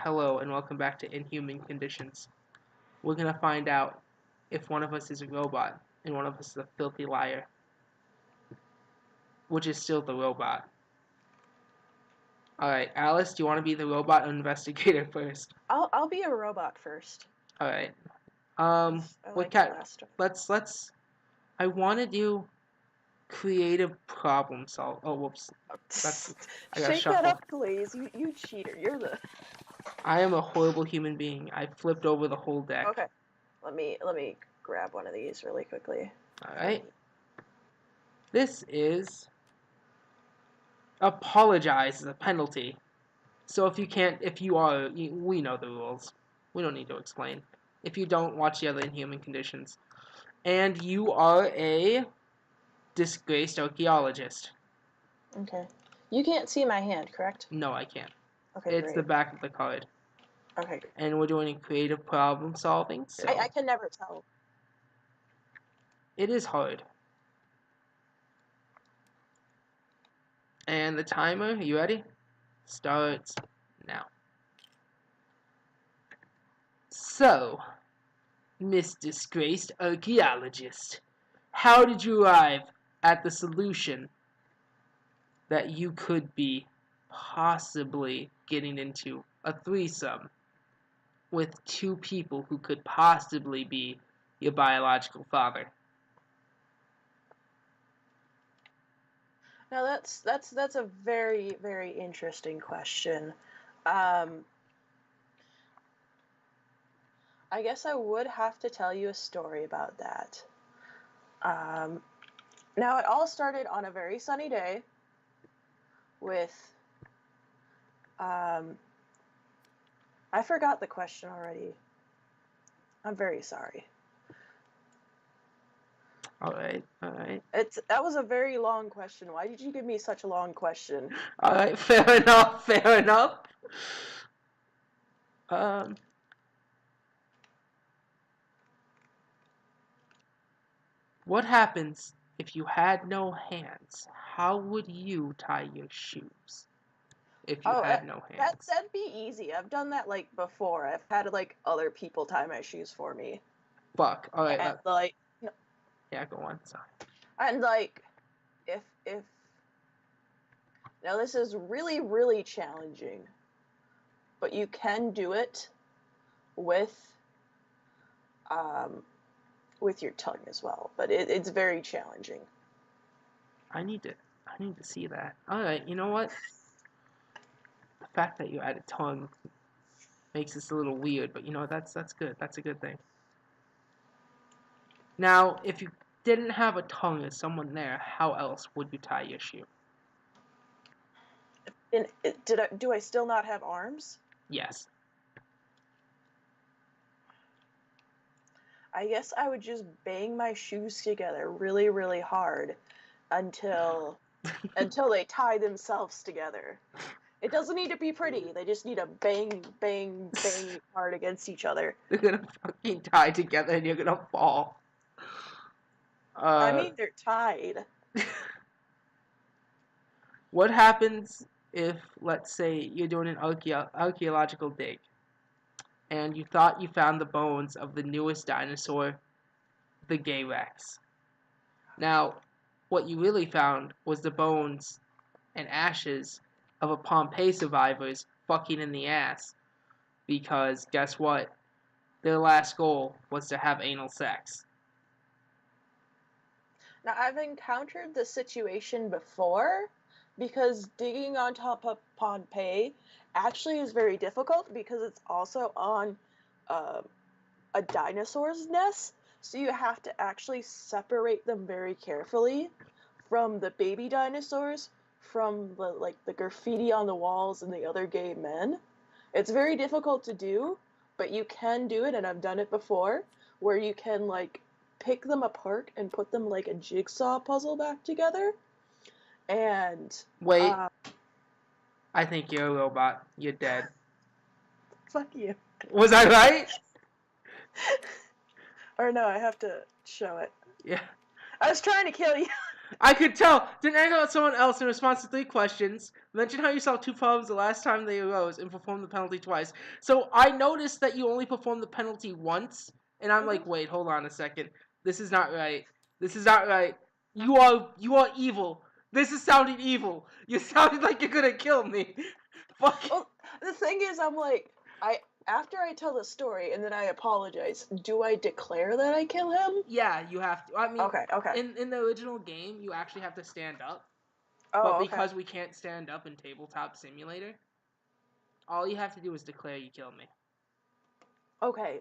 Hello and welcome back to Inhuman Conditions. We're gonna find out if one of us is a robot and one of us is a filthy liar. Which is still the robot. Alright, Alyce, do you want to be the robot investigator first? I'll be a robot first. Alright. I like the last one. Let's I wanna do creative problem solve. Oh whoops. I gotta Shake shuffle. that up, Glaze. You cheater. You're the I am a horrible human being. I flipped over the whole deck. Okay. Let me grab one of these really quickly. Alright. This is apologize is a penalty. So we know the rules. We don't need to explain. If you don't, watch the other Inhuman Conditions. And you are a disgraced archaeologist. Okay. You can't see my hand, correct? No, I can't. Okay, It's great. the back of the card. Okay, great. And we're doing creative problem solving, so I can never tell. it is hard. And the timer, you ready? Starts now. So, Miss Disgraced Archaeologist, how did you arrive at the solution that you could be possibly getting into a threesome with two people who could possibly be your biological father? Now that's a very, very interesting question. I guess I would have to tell you a story about that. Now it all started on a very sunny day with I forgot the question already. I'm very sorry. Alright. That was a very long question. Why did you give me such a long question? Alright, fair enough. What happens if you had no hands? How would you tie your shoes if you had no hands? That'd be easy. I've done that like before. I've had like other people tie my shoes for me. Fuck. Alright. And yeah, go on. Sorry. And like, if now this is really, really challenging, but you can do it with your tongue as well. But it's very challenging. I need to see that. Alright, you know what? The fact that you added tongue makes this a little weird, but you know that's good. That's a good thing. Now, if you didn't have a tongue as someone there, how else would you tie your shoe? Do I still not have arms? Yes. I guess I would just bang my shoes together really, really hard until they tie themselves together. It doesn't need to be pretty. They just need to bang, bang, bang hard against each other. They're gonna fucking tie together and you're gonna fall. I mean, they're tied. What happens if, let's say, you're doing an archaeological dig and you thought you found the bones of the newest dinosaur, the Gay Rex? Now, what you really found was the bones and ashes of a Pompeii survivors fucking in the ass. Because, guess what? Their last goal was to have anal sex. Now, I've encountered this situation before, because digging on top of Pompeii actually is very difficult because it's also on a dinosaur's nest, so you have to actually separate them very carefully from the baby dinosaurs, from the graffiti on the walls and the other gay men. It's very difficult to do, but you can do it, and I've done it before, where you can like pick them apart and put them like a jigsaw puzzle back together. And wait, I think you're a robot. You're dead. Fuck you. Was I right? Or no, I have to show it. Yeah. I was trying to kill you. I could tell. Didn't ask about someone else in response to 3 questions. Mention how you solved 2 problems the last time they arose and performed the penalty twice. So I noticed that you only performed the penalty once, and I'm like, wait, hold on a second. This is not right. This is not right. You are evil. This is sounding evil. You sounded like you're gonna kill me. Fuck. Well, the thing is, I'm like, after I tell the story and then I apologize, do I declare that I kill him? Yeah, you have to. I mean, Okay. in the original game, you actually have to stand up. Oh, But okay. because we can't stand up in Tabletop Simulator, all you have to do is declare you kill me. Okay.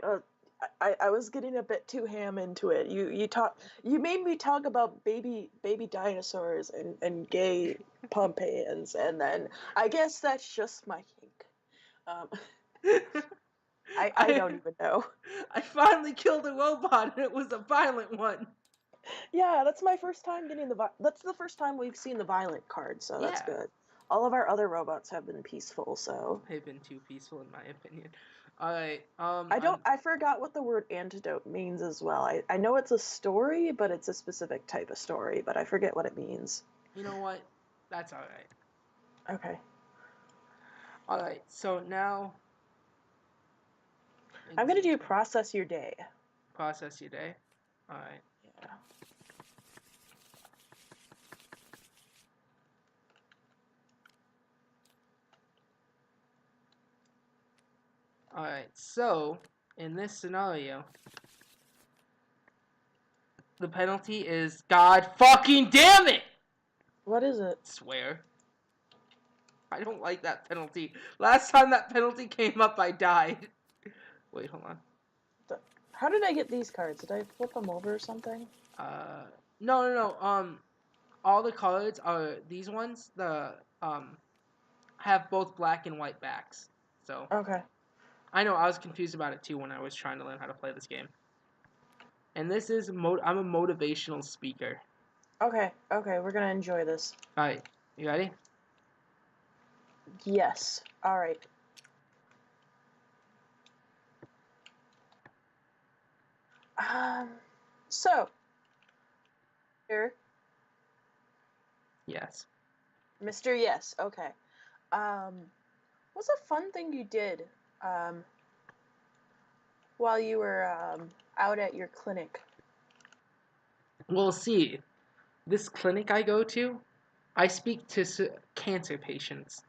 I was getting a bit too ham into it. You made me talk about baby dinosaurs and gay Pompeians, and then I guess that's just my kink. Um, I don't even know. I finally killed a robot, and it was a violent one. Yeah, that's my first time getting that's the first time we've seen the violent card, so that's Yeah. good. All of our other robots have been peaceful, so They've been too peaceful, in my opinion. All right. I forgot what the word antidote means as well. I know it's a story, but it's a specific type of story, but I forget what it means. You know what? That's all right. Okay. All right. So now I'm gonna do process your day. process your day. All right. Yeah. All right. So in this scenario, the penalty is God fucking damn it. What is it? Swear. I don't like that penalty. Last time that penalty came up, I died. Wait, hold on. How did I get these cards? Did I flip them over or something? No. All the cards are these ones. Have both black and white backs. So. Okay. I know I was confused about it too when I was trying to learn how to play this game. And this is I'm a motivational speaker. Okay, we're gonna enjoy this. All right, you ready? Yes. All right. So, here, Yes. Mr. Yes. Okay. What's a fun thing you did while you were out at your clinic? Well, see, this clinic I go to, I speak to cancer patients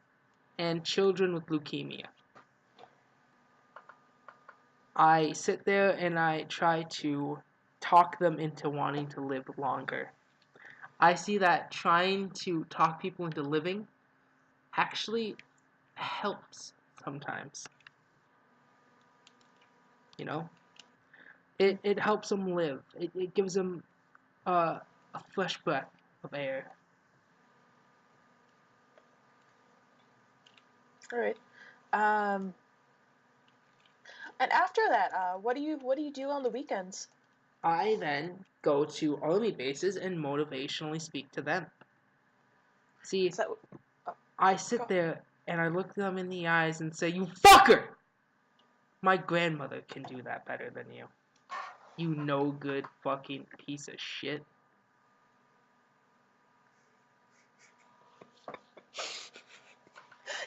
and children with leukemia. I sit there and I try to talk them into wanting to live longer. I see that trying to talk people into living actually helps sometimes. You know? It helps them live. It gives them a fresh breath of air. All right. And after that, what do you do on the weekends? I then go to army bases and motivationally speak to them. See, So, I sit there and I look them in the eyes and say, "You fucker! My grandmother can do that better than you. You no good fucking piece of shit."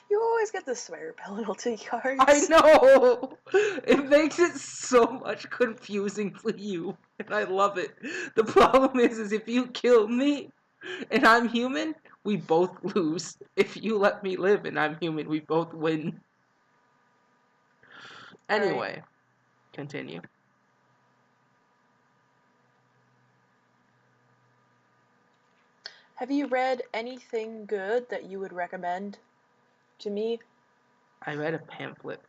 you always get the swear penalty cards. I know! It makes it so much confusing for you, and I love it. The problem is if you kill me and I'm human, we both lose. If you let me live and I'm human, we both win. Anyway, continue. Have you read anything good that you would recommend to me? I read a pamphlet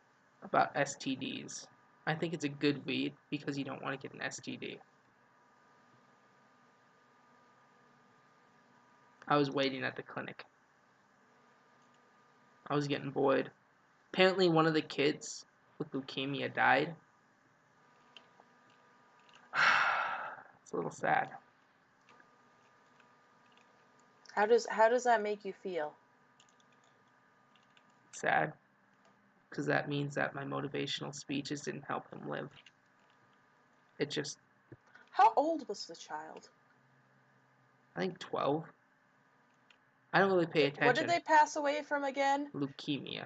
about STDs. I think it's a good read because you don't want to get an STD. I was waiting at the clinic. I was getting bored. Apparently one of the kids with leukemia died. It's a little sad. How does that make you feel? Sad. Because that means that my motivational speeches didn't help him live. It just... How old was the child? I think 12. I don't really pay attention. What did they pass away from again? Leukemia.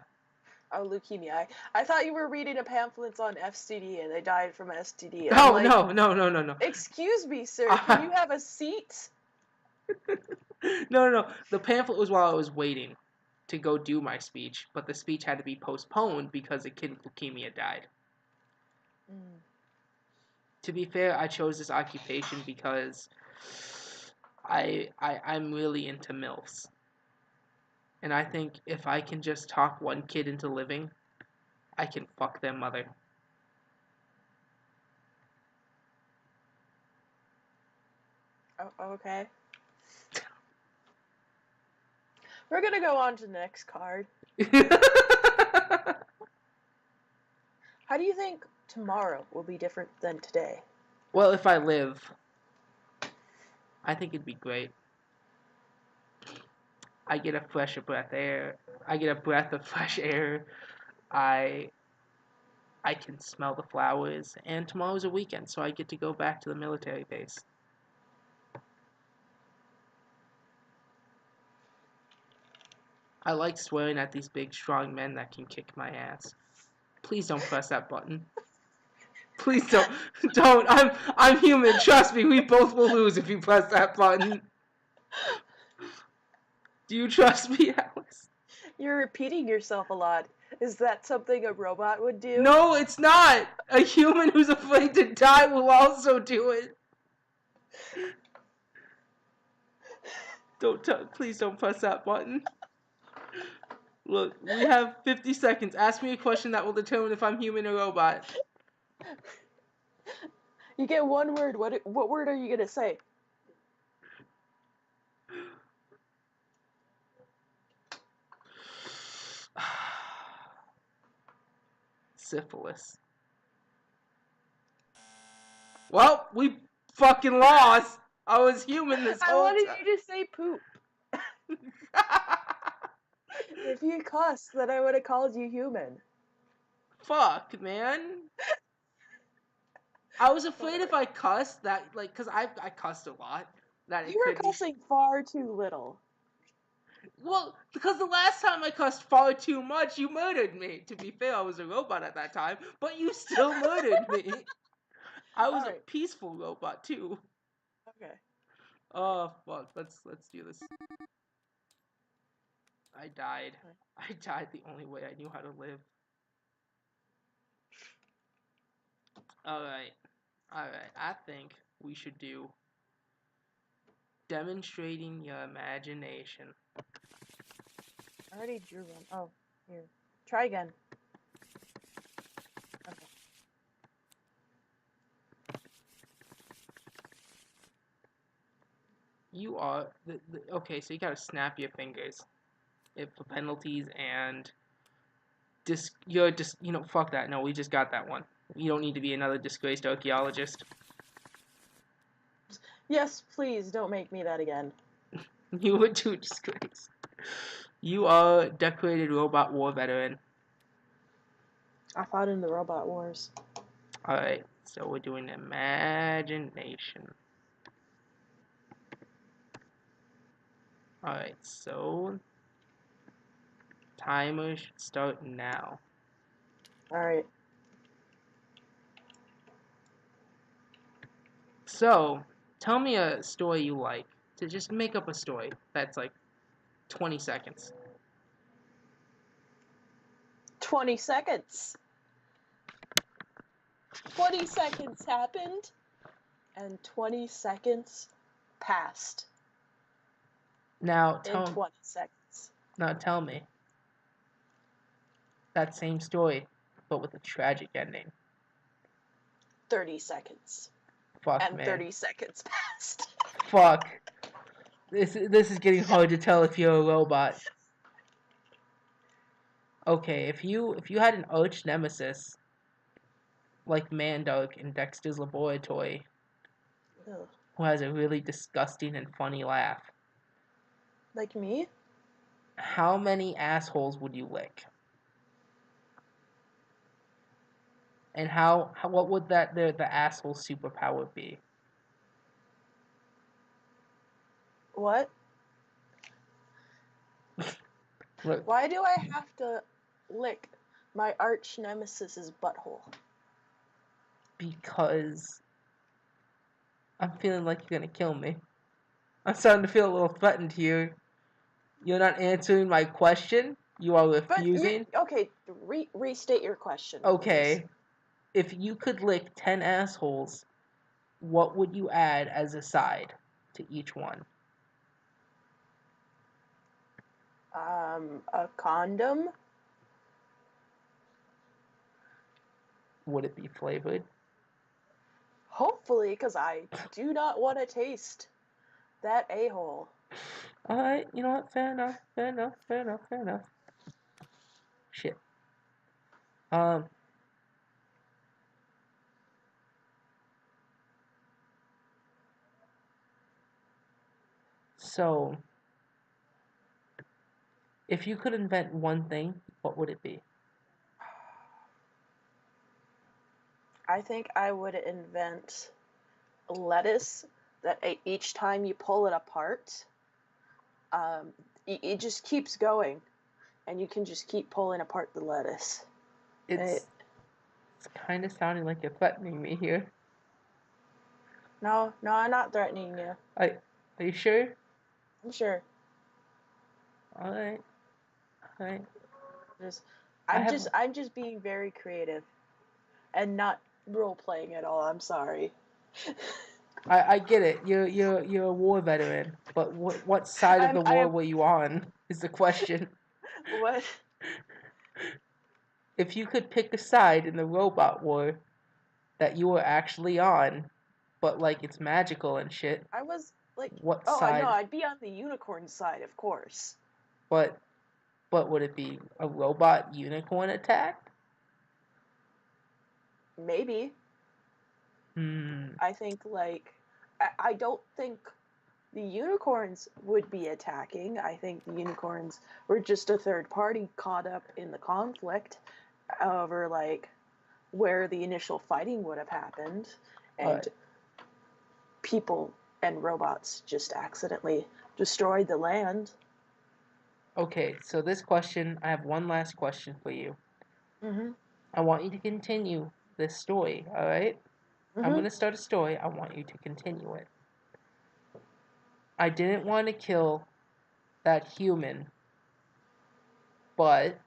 Oh, leukemia. I thought you were reading a pamphlet on FCD and they died from STD. And No, like, no. Excuse me, sir. Can you have a seat? No. The pamphlet was while I was waiting to go do my speech, but the speech had to be postponed because a kid with leukemia died. To be fair, I chose this occupation because I'm really into MILFs. And I think if I can just talk one kid into living, I can fuck their mother. Oh, okay. We're gonna go on to the next card. How do you think tomorrow will be different than today? Well, if I live, I think it'd be great. I get a fresh breath air. I get a breath of fresh air. I can smell the flowers, and tomorrow's a weekend, so I get to go back to the military base. I like swearing at these big, strong men that can kick my ass. Please don't press that button. Please don't. Don't. I'm human. Trust me, we both will lose if you press that button. Do you trust me, Alyce? You're repeating yourself a lot. Is that something a robot would do? No, it's not. A human who's afraid to die will also do it. Please don't press that button. Look, we have 50 seconds. Ask me a question that will determine if I'm human or robot. You get one word. What word are you gonna say? Syphilis. Well, we fucking lost. I was human this whole time. I wanted you to say poop. If you cussed, then I would have called you human. Fuck, man. I was afraid if I cussed that, like, cause I cussed a lot. That You were cussing far too little. Well, because the last time I cussed far too much, you murdered me. To be fair, I was a robot at that time, but you still murdered me. I was a peaceful robot too. Okay. Oh fuck, let's do this. I died. I died the only way I knew how to live. Alright. I think we should do demonstrating your imagination. I already drew one. Oh, here. Try again. Okay. You are okay, so you gotta snap your fingers. For penalties and fuck that. No, we just got that one. You don't need to be another disgraced archaeologist. Yes, please don't make me that again. You were too disgraced. You are a decorated robot war veteran. I fought in the Robot Wars. Alright, so we're doing imagination. Alright, so timer should start now. Alright. So, tell me a story you like. To just make up a story that's like 20 seconds. 20 seconds. 20 seconds happened, and 20 seconds passed. Now, in 20 seconds. Now tell me. That same story, but with a tragic ending. 30 seconds. Fuck, and man. 30 seconds passed. Fuck. This is getting hard to tell if you're a robot. Okay, if you had an arch nemesis, like Mandark in Dexter's Laboratory, Ugh. who has a really disgusting and funny laugh. Like me? How many assholes would you lick? And what would the asshole superpower be? What? Look, Why do I have to lick my arch nemesis's butthole? because I'm feeling like you're gonna kill me. I'm starting to feel a little threatened here. You're not answering my question. You are But refusing. okay. Restate your question, Okay. please. If you could lick 10 assholes, what would you add as a side to each one? A condom? Would it be flavored? Hopefully, because I do not want to taste that a-hole. Alright, you know what? Fair enough. Fair enough. Fair enough. Fair enough. Shit. Um. So, if you could invent one thing, what would it be? I think I would invent lettuce that each time you pull it apart, it just keeps going, and you can just keep pulling apart the lettuce. It's kind of sounding like you're threatening me here. No, I'm not threatening you. Are you sure? I'm sure. Alright. Alright. I'm just being very creative, and not role playing at all. I'm sorry. I get it. You're a war veteran, but what side of the war were you on? Is the question. What? If you could pick a side in the robot war that you were actually on, but like it's magical and shit. I was like, What oh, I know, side? I'd be on the unicorn side, of course. But would it be a robot unicorn attack? Maybe. I think I don't think the unicorns would be attacking. I think the unicorns were just a third party caught up in the conflict over where the initial fighting would have happened, and people and robots just accidentally destroyed the land. Okay, so this question, I have one last question for you. Mm-hmm. I want you to continue this story, alright? Mm-hmm. I'm going to start a story. I want you to continue it. I didn't want to kill that human, but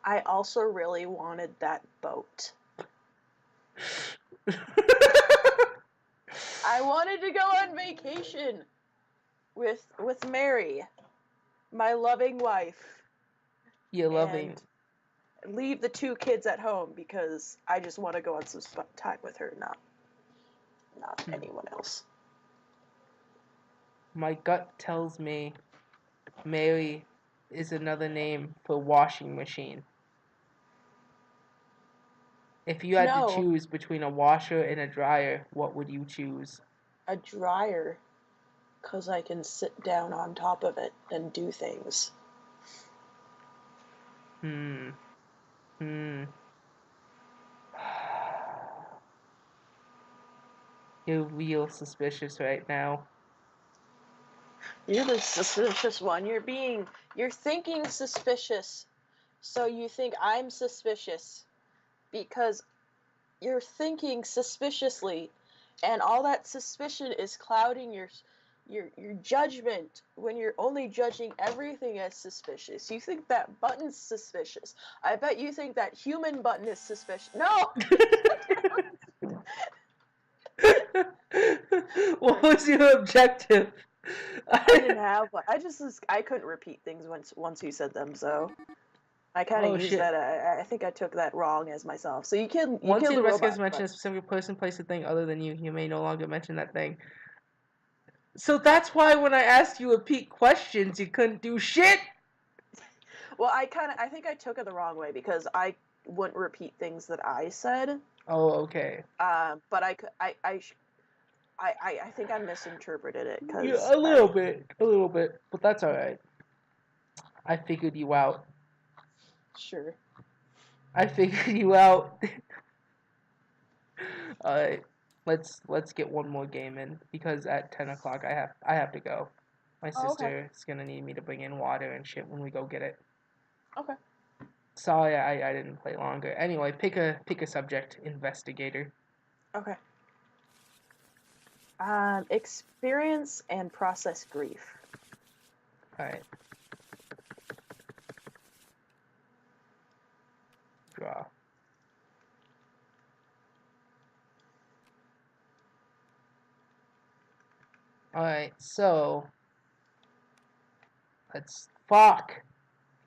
I also really wanted that boat. I wanted to go on vacation with Mary, my loving wife. You're loving. And leave the 2 kids at home because I just want to go on some time with her, not anyone else. My gut tells me Mary is another name for washing machine. If you had to choose between a washer and a dryer, what would you choose? A dryer, because I can sit down on top of it and do things. You're real suspicious right now. You're the suspicious one. You're thinking suspicious. So you think I'm suspicious because you're thinking suspiciously, and all that suspicion is clouding your judgment when you're only judging everything as suspicious. You think that button's suspicious. I bet you think that human button is suspicious. No! What was your objective? I didn't have one. I couldn't repeat things once you said them, so I kind of used that. I think I took that wrong as myself. So you killed the robot. Once the investigators mention a specific person, place, or thing other than you, you may no longer mention that thing. So that's why when I asked you repeat questions, you couldn't do shit. Well, I think I took it the wrong way because I wouldn't repeat things that I said. Oh, okay. But I think I misinterpreted it because a little bit, but that's all right. I figured you out. Sure. I figured you out. Alright. let's get one more game in because at 10 o'clock I have to go. My Oh, okay. sister's gonna need me to bring in water and shit when we go get it. Okay. Sorry, I didn't play longer. Anyway, pick a subject. Investigator. Okay. Experience and process grief. All right. Draw. All right. So let's fuck.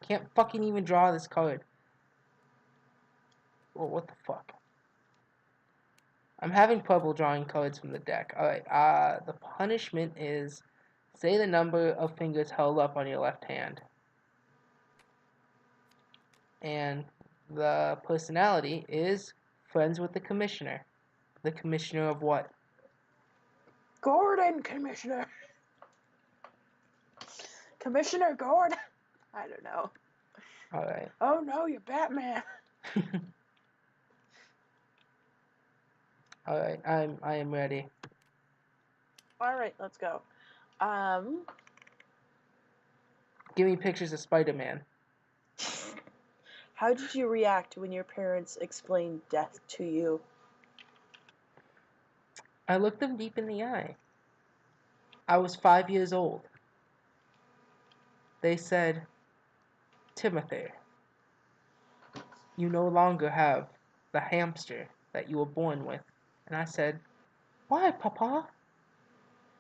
I can't fucking even draw this card. Well, what the fuck? I'm having trouble drawing cards from the deck. Alright, the punishment is say the number of fingers held up on your left hand. And the personality is friends with the commissioner. The commissioner of what? Gordon, Commissioner. Commissioner Gordon. I don't know. Alright. Oh no, you're Batman. Alright, I am ready. Alright, let's go. Give me pictures of Spider-Man. How did you react when your parents explained death to you? I looked them deep in the eye. I was 5 years old. They said, Timothy, you no longer have the hamster that you were born with. And I said, why, Papa?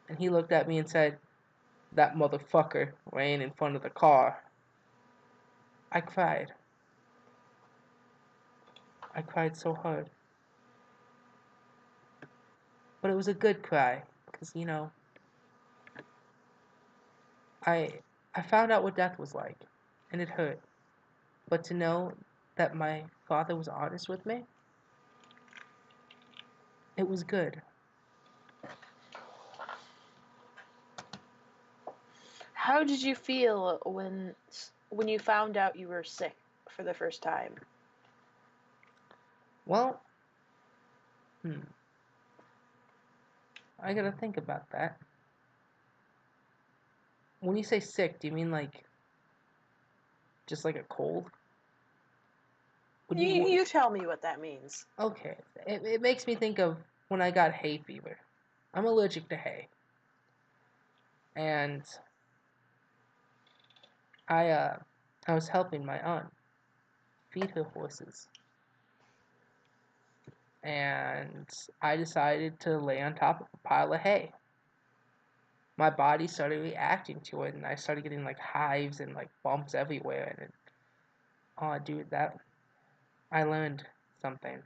And he looked at me and said, that motherfucker ran in front of the car. I cried. I cried so hard. But it was a good cry, because, you know, I found out what death was like, and it hurt. But to know that my father was honest with me, it was good. How did you feel when you found out you were sick for the first time? Well, I gotta think about that. When you say sick, do you mean like just like a cold? You tell me what that means. Okay, it makes me think of when I got hay fever. I'm allergic to hay. And I was helping my aunt feed her horses. And I decided to lay on top of a pile of hay. My body started reacting to it, and I started getting like hives and like bumps everywhere. And oh, dude, that I learned something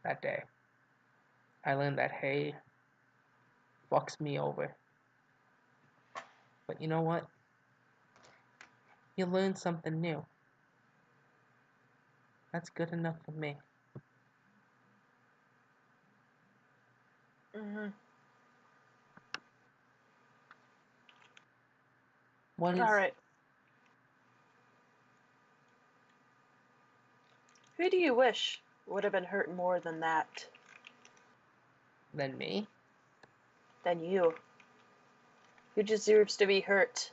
that day. I learned that hay fucks me over. But you know what? You learn something new. That's good enough for me. Mm-hmm. What is? All right. Who do you wish would have been hurt more than that? Than me? Than you? Who deserves to be hurt?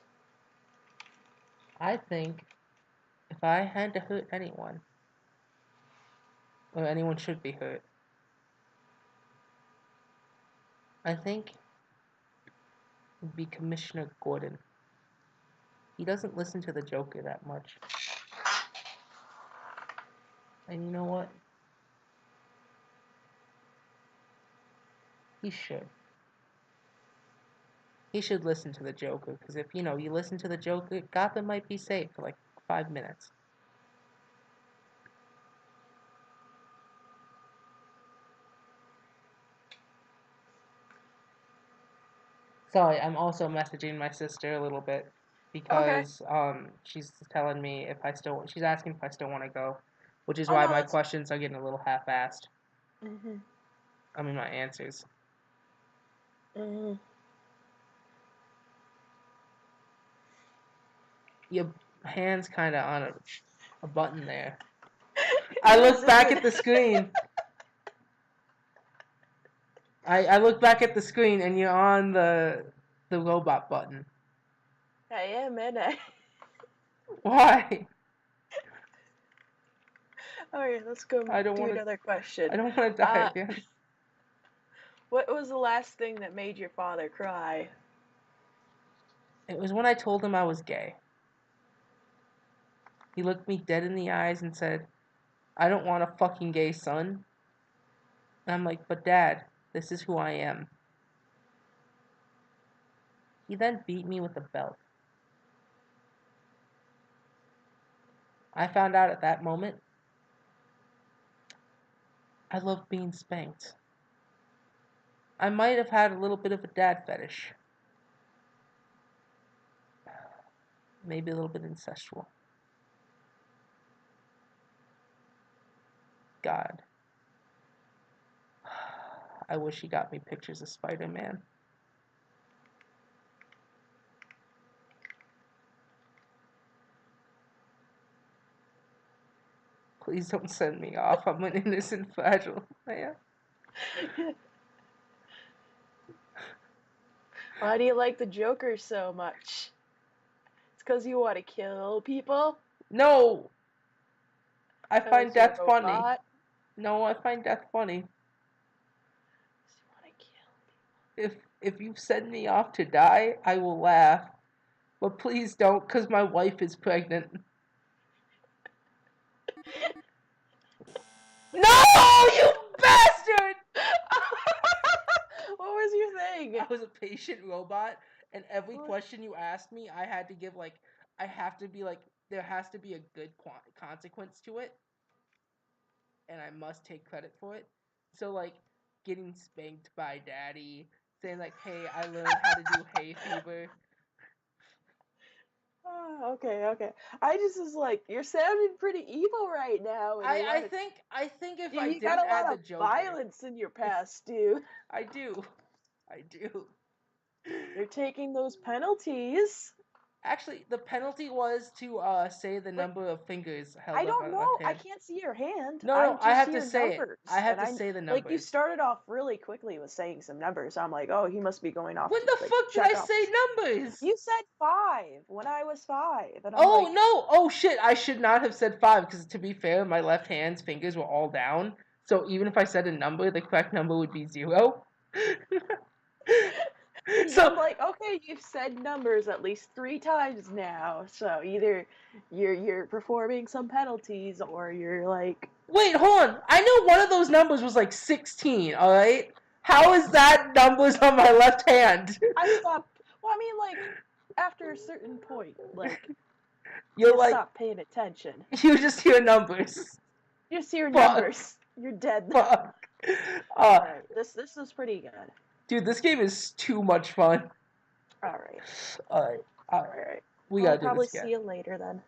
I think if I had to hurt anyone, or anyone should be hurt, I think it would be Commissioner Gordon. He doesn't listen to the Joker that much. And you know what? He should. He should listen to the Joker, because if, you listen to the Joker, Gotham might be safe for like 5 minutes. Sorry, I'm also messaging my sister a little bit, Okay. because she's telling me she's asking if I still want to go, which is Oh why no, my that's. questions are getting a little half-assed. Mm-hmm. I mean, my answers. Mm-hmm. Your hand's kind of on a button there. I Yes, look back isn't at the screen. I look back at the screen and you're on the robot button. I am in it. Why? Alright, let's go do another question. I don't want to die again. What was the last thing that made your father cry? It was when I told him I was gay. He looked me dead in the eyes and said, I don't want a fucking gay son. And I'm like, but Dad, this is who I am. He then beat me with a belt. I found out at that moment I love being spanked. I might have had a little bit of a dad fetish. Maybe a little bit incestual. God. I wish he got me pictures of Spider-Man. Please don't send me off. I'm an innocent, fragile man. Why do you like the Joker so much? It's because you want to kill people? No! I find death funny. Robot? No, I find death funny. You want to kill people. If you send me off to die, I will laugh. But please don't, because my wife is pregnant. No, you bastard! What was your thing? I was a patient robot, and every question you asked me, I had to give, like, I have to be, like, there has to be a good consequence to it. And I must take credit for it. So, like, getting spanked by daddy, saying, like, hey, I learned how to do hay fever. Oh, okay. I just was like, you're sounding pretty evil right now. And I think if I you didn't got a add lot the of Joker, violence in your past, dude. I do. You're taking those penalties. Actually, the penalty was to say the number of fingers held I up don't on know. left I hand. can't see your hand. No, I have to say numbers. it. I have to say the numbers. Like, you started off really quickly with saying some numbers. I'm like, oh, he must be going off. When the fuck did I say numbers? You said 5 when I was 5. And I'm Oh, like, no. Oh, shit. I should not have said 5, because to be fair, my left hand's fingers were all down. So even if I said a number, the correct number would be 0. So I'm like, okay, you've said numbers at least 3 times now. So either you're performing some penalties or you're like, wait, hold on. I know one of those numbers was like 16, alright? How is that numbers on my left hand? I stopped. Well, I mean, like, after a certain point, like, you stop paying attention. You just hear numbers. You just hear numbers. You're dead. Fuck. Alright, this is pretty good. Dude, this game is too much fun. Alright. Alright. Alright. We gotta do probably this again. see you later then.